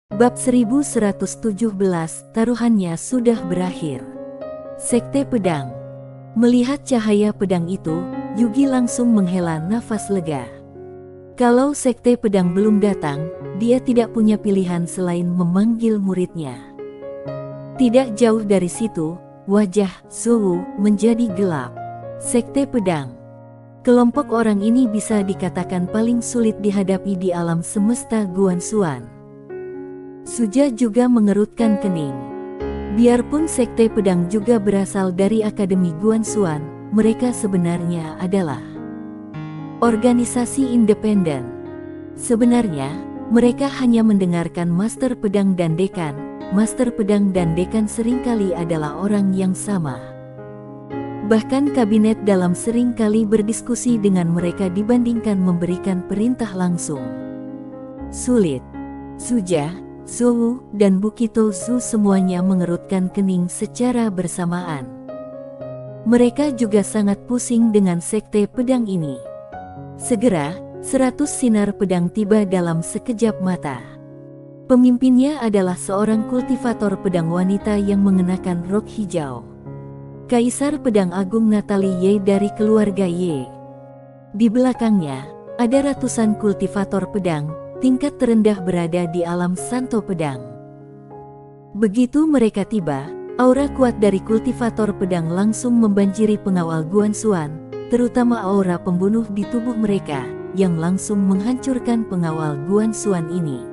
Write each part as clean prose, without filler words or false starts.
Bab 1117, taruhannya sudah berakhir. Sekte Pedang. Melihat cahaya pedang itu, Yugi langsung menghela nafas lega. Kalau Sekte Pedang belum datang, dia tidak punya pilihan selain memanggil muridnya. Tidak jauh dari situ, wajah Zhou menjadi gelap. Sekte Pedang. Kelompok orang ini bisa dikatakan paling sulit dihadapi di alam semesta Guanxuan. Suja juga mengerutkan kening. Biarpun Sekte Pedang juga berasal dari Akademi Guanxuan, mereka sebenarnya adalah organisasi independen. Sebenarnya, mereka hanya mendengarkan Master Pedang dan Dekan. Master Pedang dan Dekan seringkali adalah orang yang sama. Bahkan kabinet dalam seringkali berdiskusi dengan mereka dibandingkan memberikan perintah langsung. Sulit. Suja, Zhou, dan Bukito Zhu semuanya mengerutkan kening secara bersamaan. Mereka juga sangat pusing dengan Sekte Pedang ini. Segera, 100 sinar pedang tiba dalam sekejap mata. Pemimpinnya adalah seorang kultivator pedang wanita yang mengenakan rok hijau. Kaisar Pedang Agung Natalie Ye dari keluarga Ye. Di belakangnya, ada ratusan kultivator pedang, tingkat terendah berada di alam Santo Pedang. Begitu mereka tiba, aura kuat dari kultivator pedang langsung membanjiri pengawal Guanxuan, terutama aura pembunuh di tubuh mereka, yang langsung menghancurkan pengawal Guanxuan ini.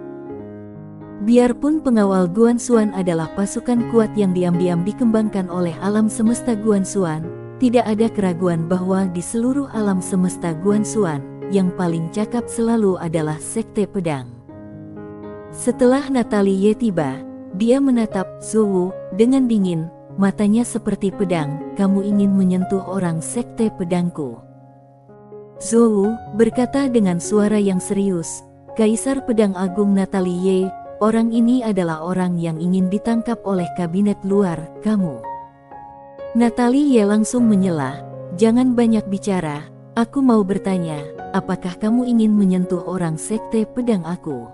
Biarpun pengawal Guanxuan adalah pasukan kuat yang diam-diam dikembangkan oleh alam semesta Guanxuan, tidak ada keraguan bahwa di seluruh alam semesta Guanxuan, yang paling cakap selalu adalah Sekte Pedang. Setelah Natalie Ye tiba, dia menatap Zhou dengan dingin, matanya seperti pedang. Kamu ingin menyentuh orang Sekte Pedangku? Zhou berkata dengan suara yang serius. Kaisar Pedang Agung Natalie Ye, orang ini adalah orang yang ingin ditangkap oleh kabinet luar, kamu. Natalie Ye langsung menyela, jangan banyak bicara, aku mau bertanya, apakah kamu ingin menyentuh orang Sekte Pedang aku?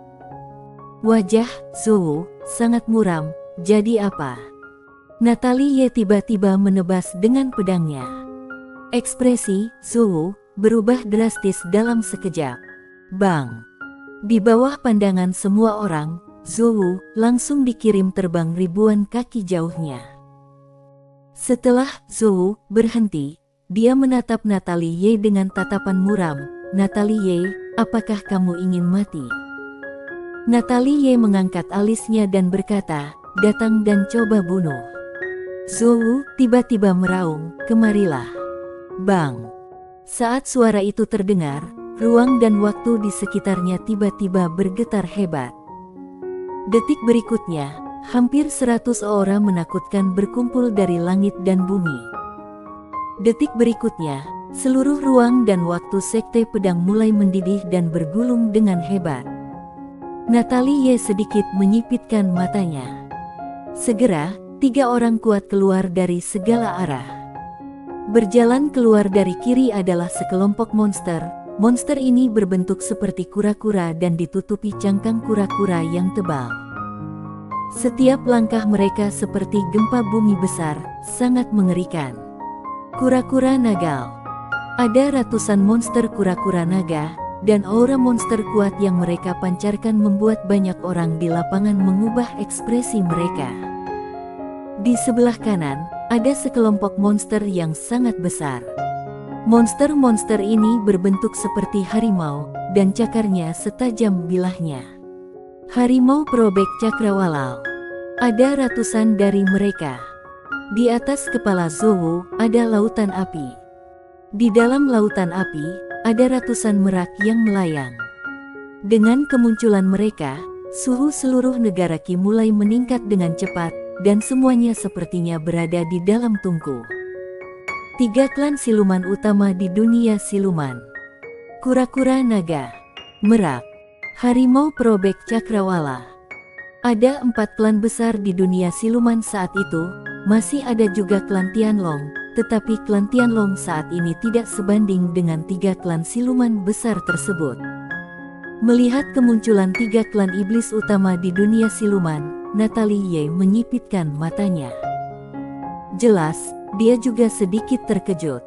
Wajah Zhou sangat muram, jadi apa? Natalie Ye tiba-tiba menebas dengan pedangnya. Ekspresi Zhou berubah drastis dalam sekejap. Bang! Di bawah pandangan semua orang, Zhou langsung dikirim terbang ribuan kaki jauhnya. Setelah Zhou berhenti, dia menatap Natalie Ye dengan tatapan muram. Natalie Ye, apakah kamu ingin mati? Natalie Ye mengangkat alisnya dan berkata, datang dan coba bunuh. Zhou tiba-tiba meraung, kemarilah. Bang! Saat suara itu terdengar, ruang dan waktu di sekitarnya tiba-tiba bergetar hebat. Detik berikutnya, hampir 100 aura menakutkan berkumpul dari langit dan bumi. Detik berikutnya, seluruh ruang dan waktu Sekte Pedang mulai mendidih dan bergulung dengan hebat. Natalie Ye sedikit menyipitkan matanya. Segera, 3 orang kuat keluar dari segala arah. Berjalan keluar dari kiri adalah sekelompok monster. Monster ini berbentuk seperti kura-kura dan ditutupi cangkang kura-kura yang tebal. Setiap langkah mereka seperti gempa bumi besar, sangat mengerikan. Kura-kura Nagal. Ada ratusan monster kura-kura naga, dan aura monster kuat yang mereka pancarkan membuat banyak orang di lapangan mengubah ekspresi mereka. Di sebelah kanan, ada sekelompok monster yang sangat besar. Monster-monster ini berbentuk seperti harimau, dan cakarnya setajam bilahnya. Harimau Probek Cakrawala. Ada ratusan dari mereka. Di atas kepala Zhou ada lautan api. Di dalam lautan api, ada ratusan merak yang melayang. Dengan kemunculan mereka, suhu seluruh negara Qi mulai meningkat dengan cepat, dan semuanya sepertinya berada di dalam tungku. 3 klan siluman utama di dunia siluman. Kura-kura naga, merak, harimau Probek Cakrawala. Ada 4 klan besar di dunia siluman saat itu, masih ada juga klan Tianlong, tetapi klan Tianlong saat ini tidak sebanding dengan 3 klan siluman besar tersebut. Melihat kemunculan 3 klan iblis utama di dunia siluman, Natalie Ye menyipitkan matanya. Jelas, dia juga sedikit terkejut.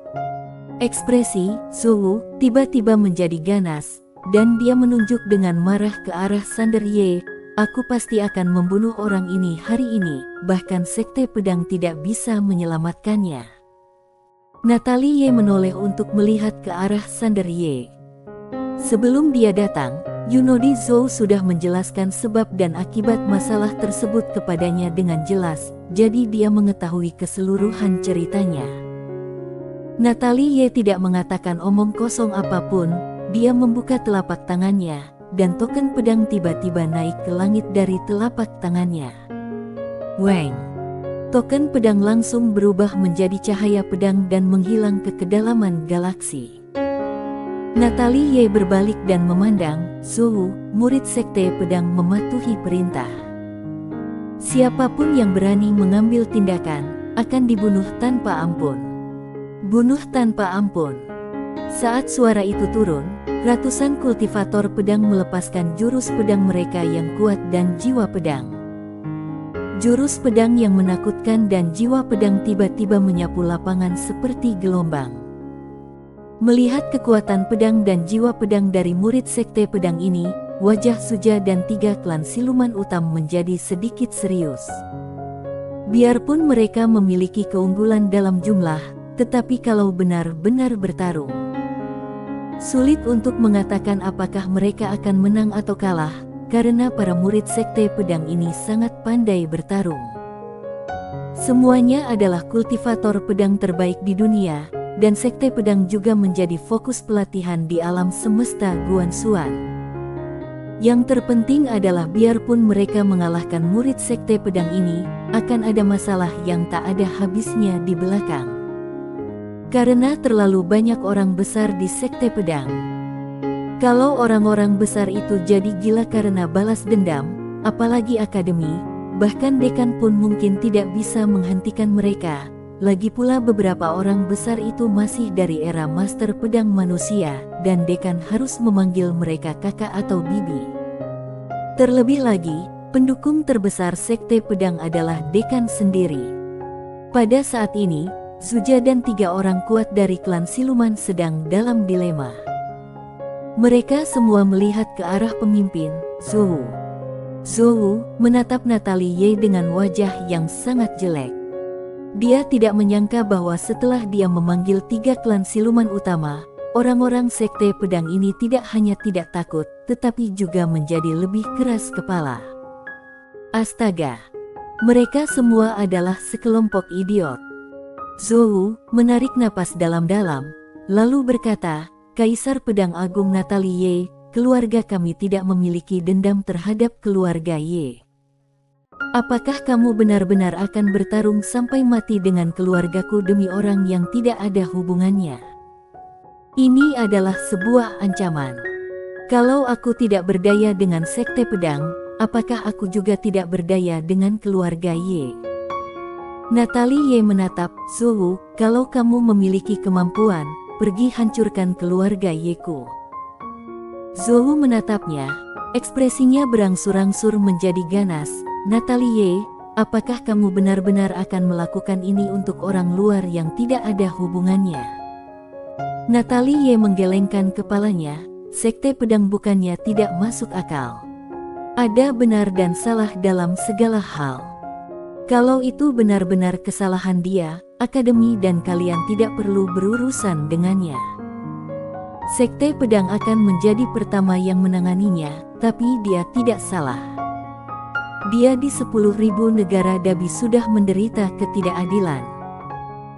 Ekspresi Zhou tiba-tiba menjadi ganas, dan dia menunjuk dengan marah ke arah Sander Ye. Aku pasti akan membunuh orang ini hari ini, bahkan Sekte Pedang tidak bisa menyelamatkannya. Natalie Ye menoleh untuk melihat ke arah Sander Ye. Sebelum dia datang, Yunodi Zhou sudah menjelaskan sebab dan akibat masalah tersebut kepadanya dengan jelas, jadi dia mengetahui keseluruhan ceritanya. Natalie Ye tidak mengatakan omong kosong apapun, dia membuka telapak tangannya, dan token pedang tiba-tiba naik ke langit dari telapak tangannya. Weng! Token pedang langsung berubah menjadi cahaya pedang dan menghilang ke kedalaman galaksi. Natalie Ye berbalik dan memandang Zhou, murid Sekte Pedang mematuhi perintah. Siapapun yang berani mengambil tindakan, akan dibunuh tanpa ampun. Bunuh tanpa ampun. Saat suara itu turun, ratusan kultivator pedang melepaskan jurus pedang mereka yang kuat dan jiwa pedang. Jurus pedang yang menakutkan dan jiwa pedang tiba-tiba menyapu lapangan seperti gelombang. Melihat kekuatan pedang dan jiwa pedang dari murid Sekte Pedang ini, wajah Suja dan 3 klan siluman utam menjadi sedikit serius. Biarpun mereka memiliki keunggulan dalam jumlah, tetapi kalau benar-benar bertarung, sulit untuk mengatakan apakah mereka akan menang atau kalah, karena para murid Sekte Pedang ini sangat pandai bertarung. Semuanya adalah kultivator pedang terbaik di dunia, dan Sekte Pedang juga menjadi fokus pelatihan di alam semesta Guanxuan. Yang terpenting adalah biarpun mereka mengalahkan murid Sekte Pedang ini, akan ada masalah yang tak ada habisnya di belakang. Karena terlalu banyak orang besar di Sekte Pedang. Kalau orang-orang besar itu jadi gila karena balas dendam, apalagi akademi, bahkan dekan pun mungkin tidak bisa menghentikan mereka. Lagi pula beberapa orang besar itu masih dari era Master Pedang Manusia, dan dekan harus memanggil mereka kakak atau bibi. Terlebih lagi, pendukung terbesar Sekte Pedang adalah dekan sendiri. Pada saat ini, Suja dan 3 orang kuat dari klan siluman sedang dalam dilema. Mereka semua melihat ke arah pemimpin, Zhou. Zhou menatap Natalie Ye dengan wajah yang sangat jelek. Dia tidak menyangka bahwa setelah dia memanggil 3 klan siluman utama, orang-orang Sekte Pedang ini tidak hanya tidak takut, tetapi juga menjadi lebih keras kepala. Astaga! Mereka semua adalah sekelompok idiot. Zhou menarik napas dalam-dalam, lalu berkata, Kaisar Pedang Agung Natalie Ye, keluarga kami tidak memiliki dendam terhadap keluarga Ye. Apakah kamu benar-benar akan bertarung sampai mati dengan keluargaku demi orang yang tidak ada hubungannya? Ini adalah sebuah ancaman. Kalau aku tidak berdaya dengan Sekte Pedang, apakah aku juga tidak berdaya dengan keluarga Ye? Natalie Ye menatap Zhou, kalau kamu memiliki kemampuan, pergi hancurkan keluarga Yeku. Zhou menatapnya, ekspresinya berangsur-angsur menjadi ganas. Natalie Ye, apakah kamu benar-benar akan melakukan ini untuk orang luar yang tidak ada hubungannya? Natalie Ye menggelengkan kepalanya, Sekte Pedang bukannya tidak masuk akal. Ada benar dan salah dalam segala hal. Kalau itu benar-benar kesalahan dia, akademi dan kalian tidak perlu berurusan dengannya. Sekte Pedang akan menjadi pertama yang menanganinya, tapi dia tidak salah. Dia di 10.000 negara Dabi sudah menderita ketidakadilan.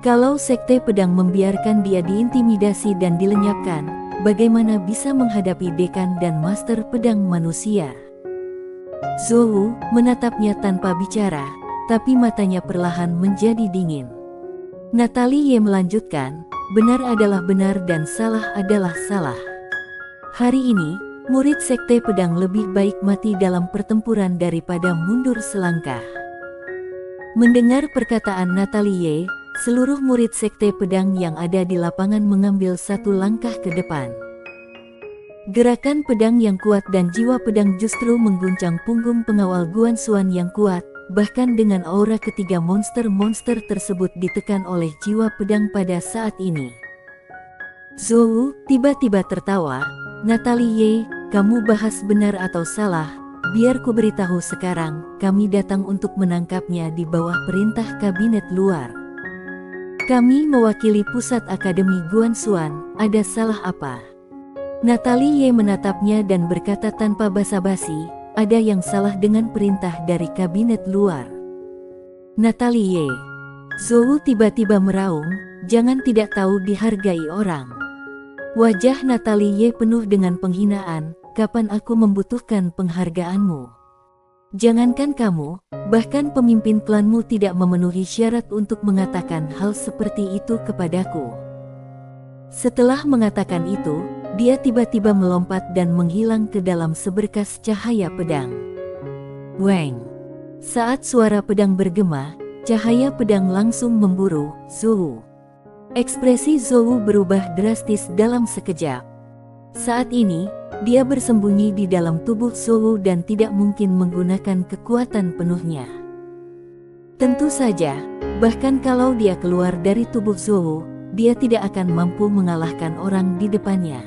Kalau Sekte Pedang membiarkan dia diintimidasi dan dilenyapkan, bagaimana bisa menghadapi dekan dan Master Pedang Manusia? Zhou menatapnya tanpa bicara, tapi matanya perlahan menjadi dingin. Natalie Ye melanjutkan, benar adalah benar dan salah adalah salah. Hari ini, murid Sekte Pedang lebih baik mati dalam pertempuran daripada mundur selangkah. Mendengar perkataan Natalie Ye, seluruh murid Sekte Pedang yang ada di lapangan mengambil satu langkah ke depan. Gerakan pedang yang kuat dan jiwa pedang justru mengguncang punggung pengawal Guan Xuan yang kuat, bahkan dengan aura ketiga monster-monster tersebut ditekan oleh jiwa pedang pada saat ini. Zhou tiba-tiba tertawa, "Natalie, kamu bahas benar atau salah? Biar ku beritahu sekarang, kami datang untuk menangkapnya di bawah perintah kabinet luar. Kami mewakili pusat Akademi Guan Xuan, ada salah apa?" Natalie menatapnya dan berkata tanpa basa-basi, "Ada yang salah dengan perintah dari kabinet luar." "Natalie." Zhou tiba-tiba meraung, "Jangan tidak tahu dihargai orang." Wajah Natalie penuh dengan penghinaan, "Kapan aku membutuhkan penghargaanmu? Jangankan kamu, bahkan pemimpin klanmu tidak memenuhi syarat untuk mengatakan hal seperti itu kepadaku." Setelah mengatakan itu, dia tiba-tiba melompat dan menghilang ke dalam seberkas cahaya pedang. Weng! Saat suara pedang bergema, cahaya pedang langsung memburu Zhou. Ekspresi Zhou berubah drastis dalam sekejap. Saat ini, dia bersembunyi di dalam tubuh Zhou dan tidak mungkin menggunakan kekuatan penuhnya. Tentu saja, bahkan kalau dia keluar dari tubuh Zhou, dia tidak akan mampu mengalahkan orang di depannya.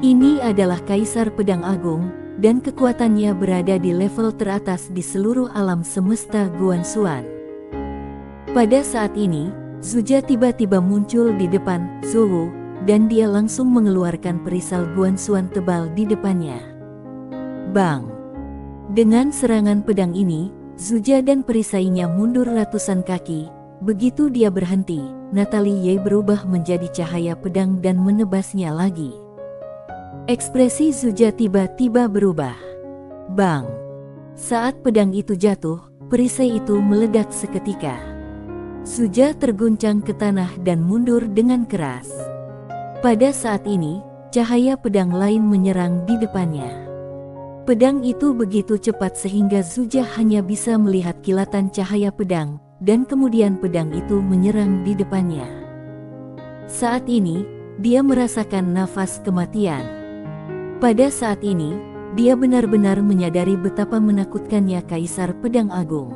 Ini adalah Kaisar Pedang Agung, dan kekuatannya berada di level teratas di seluruh alam semesta Guan Xuan. Pada saat ini, Zuja tiba-tiba muncul di depan Zhou, dan dia langsung mengeluarkan perisal Guan Xuan tebal di depannya. Bang! Dengan serangan pedang ini, Zuja dan perisainya mundur ratusan kaki. Begitu dia berhenti, Natalie berubah menjadi cahaya pedang dan menebasnya lagi. Ekspresi Zuja tiba-tiba berubah. Bang! Saat pedang itu jatuh, perisai itu meledak seketika. Zuja terguncang ke tanah dan mundur dengan keras. Pada saat ini, cahaya pedang lain menyerang di depannya. Pedang itu begitu cepat sehingga Zuja hanya bisa melihat kilatan cahaya pedang, dan kemudian pedang itu menyerang di depannya. Saat ini, dia merasakan nafas kematian. Pada saat ini, dia benar-benar menyadari betapa menakutkannya Kaisar Pedang Agung.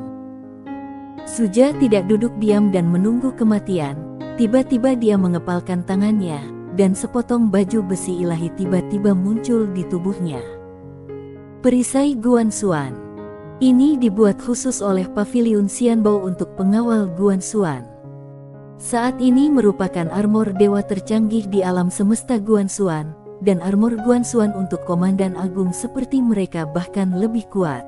Zuja tidak duduk diam dan menunggu kematian. Tiba-tiba dia mengepalkan tangannya, dan sepotong baju besi ilahi tiba-tiba muncul di tubuhnya. Perisai Guan Xuan. Ini dibuat khusus oleh Paviliun Xianbao untuk pengawal Guan Xuan. Saat ini merupakan armor dewa tercanggih di alam semesta Guan Xuan, dan armor Guan Xuan untuk komandan agung seperti mereka bahkan lebih kuat.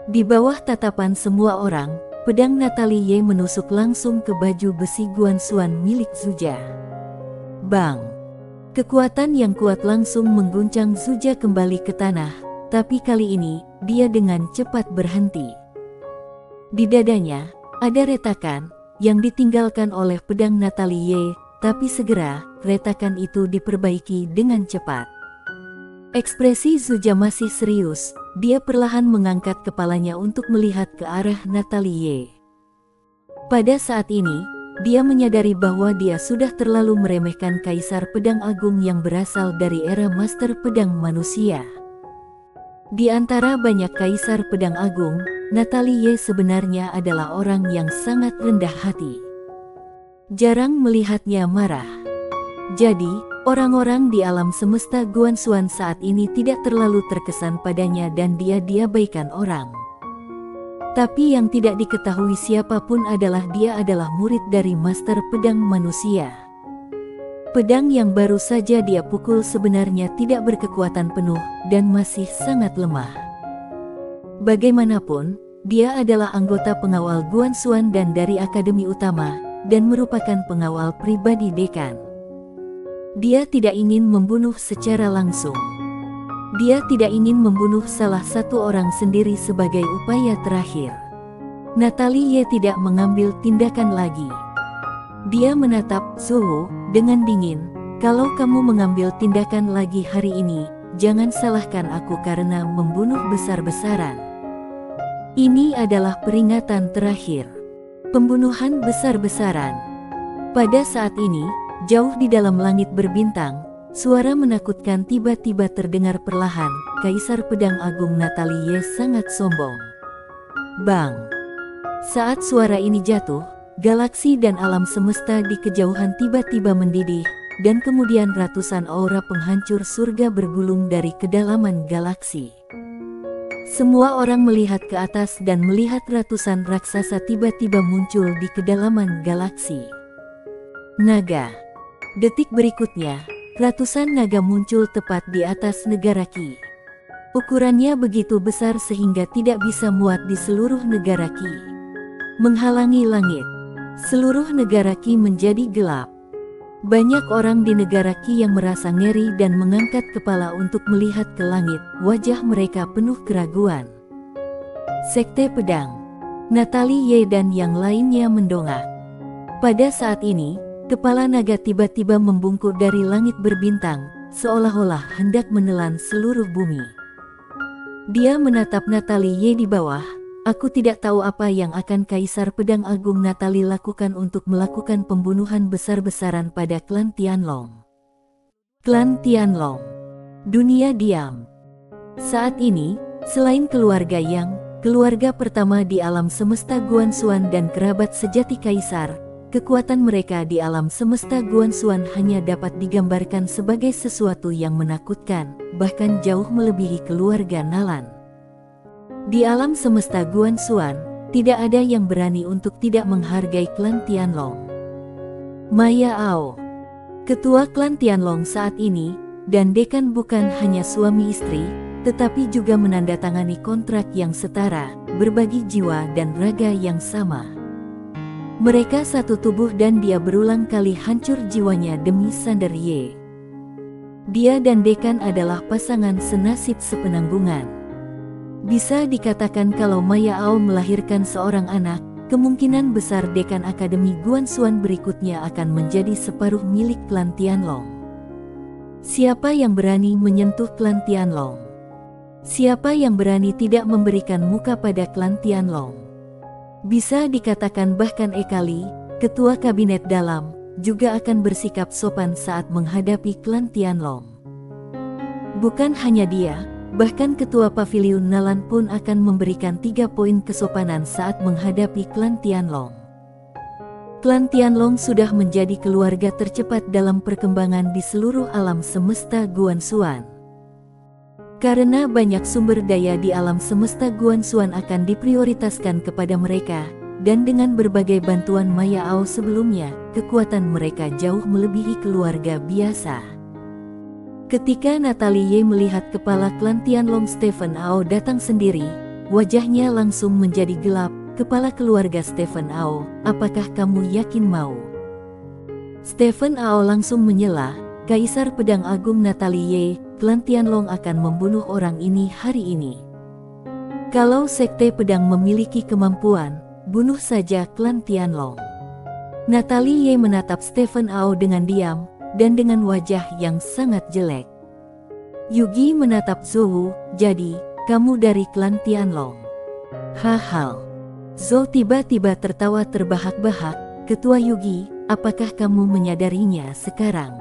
Di bawah tatapan semua orang, pedang Natalie menusuk langsung ke baju besi Guan Xuan milik Zuja. Bang! Kekuatan yang kuat langsung mengguncang Zuja kembali ke tanah, tapi kali ini, dia dengan cepat berhenti. Di dadanya, ada retakan, yang ditinggalkan oleh pedang Natalie, tapi segera, retakan itu diperbaiki dengan cepat. Ekspresi Zuja masih serius, dia perlahan mengangkat kepalanya untuk melihat ke arah Natalie. Pada saat ini, dia menyadari bahwa dia sudah terlalu meremehkan Kaisar Pedang Agung yang berasal dari era Master Pedang Manusia. Di antara banyak Kaisar Pedang Agung, Natalie sebenarnya adalah orang yang sangat rendah hati. Jarang melihatnya marah. Jadi, orang-orang di alam semesta Guan Xuan saat ini tidak terlalu terkesan padanya dan dia diabaikan orang. Tapi yang tidak diketahui siapapun adalah dia adalah murid dari Master Pedang Manusia. Pedang yang baru saja dia pukul sebenarnya tidak berkekuatan penuh dan masih sangat lemah. Bagaimanapun, dia adalah anggota pengawal Guan Xuan dan dari Akademi Utama, dan merupakan pengawal pribadi dekan. Dia tidak ingin membunuh secara langsung. Dia tidak ingin membunuh salah satu orang sendiri sebagai upaya terakhir. Natalie tidak mengambil tindakan lagi. Dia menatap Zhou dengan dingin, "Kalau kamu mengambil tindakan lagi hari ini, jangan salahkan aku karena membunuh besar-besaran. Ini adalah peringatan terakhir. Pembunuhan besar-besaran." Pada saat ini, jauh di dalam langit berbintang, Suara menakutkan tiba-tiba terdengar perlahan. Kaisar Pedang Agung Natalie sangat sombong. Bang! Saat suara ini jatuh, galaksi dan alam semesta di kejauhan tiba-tiba mendidih, dan kemudian ratusan aura penghancur surga bergulung dari kedalaman galaksi. Semua orang melihat ke atas dan melihat ratusan raksasa tiba-tiba muncul di kedalaman galaksi. Naga. Detik berikutnya, ratusan naga muncul tepat di atas negara Qi. Ukurannya begitu besar sehingga tidak bisa muat di seluruh negara Qi. Menghalangi langit. Seluruh negara Qi menjadi gelap. Banyak orang di negara Qi yang merasa ngeri dan mengangkat kepala untuk melihat ke langit, wajah mereka penuh keraguan. Sekte Pedang. Natalie dan yang lainnya mendongak. Pada saat ini, kepala naga tiba-tiba membungkuk dari langit berbintang, seolah-olah hendak menelan seluruh bumi. Dia menatap Natalie di bawah. Aku tidak tahu apa yang akan Kaisar Pedang Agung Natalie lakukan untuk melakukan pembunuhan besar-besaran pada klan Tianlong. Klan Tianlong. Dunia diam. Saat ini, selain keluarga Yang, keluarga pertama di alam semesta Guanxuan dan kerabat sejati Kaisar, kekuatan mereka di alam semesta Guanxuan hanya dapat digambarkan sebagai sesuatu yang menakutkan, bahkan jauh melebihi keluarga Nalan. Di alam semesta Guanxuan, tidak ada yang berani untuk tidak menghargai klan Tianlong. Maya Ao, ketua klan Tianlong saat ini, dan dekan bukan hanya suami istri, tetapi juga menandatangani kontrak yang setara, berbagi jiwa dan raga yang sama. Mereka satu tubuh dan dia berulang kali hancur jiwanya demi Sander Ye. Dia dan dekan adalah pasangan senasib sepenanggungan. Bisa dikatakan kalau Maya Ao melahirkan seorang anak, kemungkinan besar dekan Akademi Guanxuan berikutnya akan menjadi separuh milik klan Tianlong. Siapa yang berani menyentuh klan Tianlong? Siapa yang berani tidak memberikan muka pada klan Tianlong? Bisa dikatakan bahkan Ekali, ketua kabinet dalam, juga akan bersikap sopan saat menghadapi klan Tianlong. Bukan hanya dia, bahkan ketua pavilion Nalan pun akan memberikan 3 poin kesopanan saat menghadapi klan Tianlong. Klan Tianlong sudah menjadi keluarga tercepat dalam perkembangan di seluruh alam semesta Guanxuan. Karena banyak sumber daya di alam semesta Guanxuan akan diprioritaskan kepada mereka, dan dengan berbagai bantuan Maya Ao sebelumnya, kekuatan mereka jauh melebihi keluarga biasa. Ketika Natalie melihat kepala klan Tianlong Stephen Ao datang sendiri, wajahnya langsung menjadi gelap. Kepala keluarga Stephen Ao, apakah kamu yakin mau? Stephen Ao langsung menyela, Kaisar Pedang Agung Natalie, klan Tianlong akan membunuh orang ini hari ini. Kalau Sekte Pedang memiliki kemampuan, bunuh saja klan Tianlong. Natalie menatap Stephen Ao dengan diam, dan dengan wajah yang sangat jelek. Yugi menatap Zhou, jadi, kamu dari klan Tianlong. Haha. Zhou tiba-tiba tertawa terbahak-bahak, Ketua Yugi, apakah kamu menyadarinya sekarang?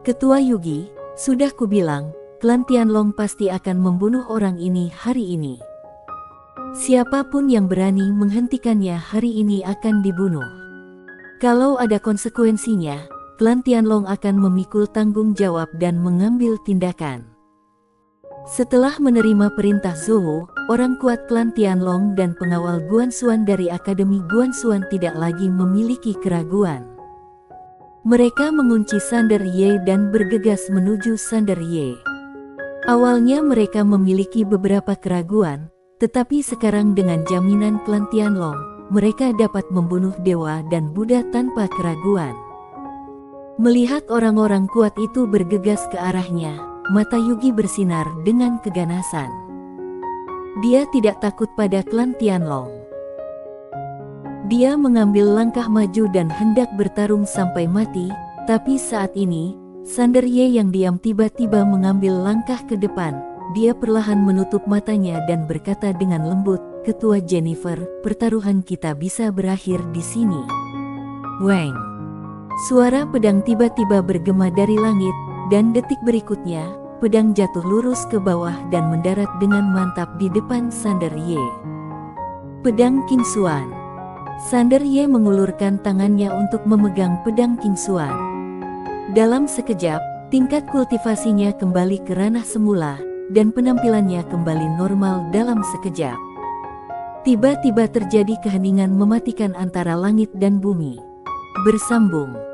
Ketua Yugi, sudah kubilang, klan Tianlong pasti akan membunuh orang ini hari ini. Siapapun yang berani menghentikannya hari ini akan dibunuh. Kalau ada konsekuensinya, klan Tianlong akan memikul tanggung jawab dan mengambil tindakan. Setelah menerima perintah Zhou, orang kuat klan Tianlong dan pengawal Guanxuan dari Akademi Guanxuan tidak lagi memiliki keraguan. Mereka mengunci Sander Ye dan bergegas menuju Sander Ye. Awalnya mereka memiliki beberapa keraguan, tetapi sekarang dengan jaminan klan Tianlong, mereka dapat membunuh dewa dan Buddha tanpa keraguan. Melihat orang-orang kuat itu bergegas ke arahnya, mata Yugi bersinar dengan keganasan. Dia tidak takut pada klan Tianlong. Dia mengambil langkah maju dan hendak bertarung sampai mati, tapi saat ini, Sander Ye yang diam tiba-tiba mengambil langkah ke depan. Dia perlahan menutup matanya dan berkata dengan lembut, Ketua Jennifer, pertaruhan kita bisa berakhir di sini. Weng. Suara pedang tiba-tiba bergema dari langit, Dan detik berikutnya, pedang jatuh lurus ke bawah dan mendarat dengan mantap di depan Sander Ye. Pedang King Xuan. Sander Ye mengulurkan tangannya untuk memegang pedang King Xuan. Dalam sekejap, tingkat kultivasinya kembali ke ranah semula, dan penampilannya kembali normal dalam sekejap. Tiba-tiba terjadi keheningan mematikan antara langit dan bumi. Bersambung.